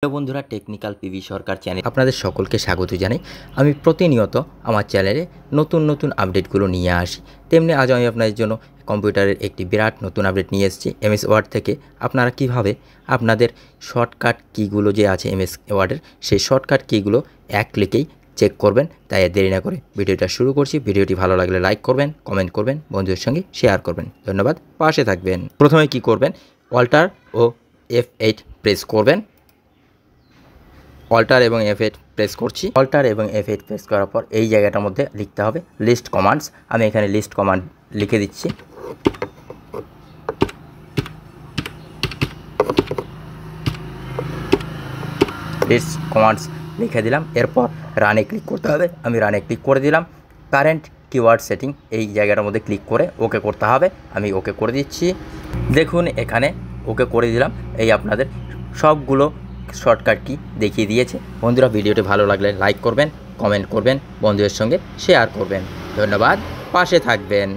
Hello বন্ধুরা, technical PV সরকার channel আপনাদের সকলকে স্বাগত জানাই। আমি প্রতিনিয়ত আমার চ্যানেলে নতুন নতুন আপডেটগুলো নিয়ে আসি। তেমনি আজ আমি আপনাদের জন্য কম্পিউটারের একটি বিরাট নতুন আপডেট নিয়ে এসেছি। এমএস ওয়ার্ড থেকে আপনারা কিভাবে আপনাদের শর্টকাট কিগুলো যে আছে এমএস ওয়ার্ডের, সেই শর্টকাট কিগুলো এক ক্লিকেই চেক করবেন। তাই দেরি না করে ভিডিওটা শুরু করছি। ভিডিওটি ভালো লাগলে লাইক করবেন, কমেন্ট করবেন, বন্ধুদের সঙ্গে শেয়ার করবেন। ধন্যবাদ, পাশে থাকবেন। প্রথমে কি করবেন, অল্টার ও F8 প্রেস করবেন। অল্টার এবং F8 প্রেস করছি। অল্টার এবং F8 প্রেস করার পর এই জায়গাটার মধ্যে লিখতে হবে লিস্ট কমান্ডস। আমি এখানে লিস্ট কমান্ড লিখে দিচ্ছি। লিস্ট কমান্ডস লিখে দিলাম। এরপর রানে ক্লিক করতে হবে। আমি রানে ক্লিক করে দিলাম। কারেন্ট কিওয়ার্ড সেটিং এই জায়গাটার মধ্যে ক্লিক করে ওকে করতে হবে। আমি ওকে করে দিচ্ছি। দেখুন এখানে ওকে করে দিলাম। এই আপনাদের সবগুলো শর্টকাট কি দেখিয়ে দিয়েছে। বন্ধুরা, ভিডিওটি ভালো লাগলে লাইক করবেন, কমেন্ট করবেন, বন্ধুদের সঙ্গে শেয়ার করবেন। ধন্যবাদ, পাশে থাকবেন।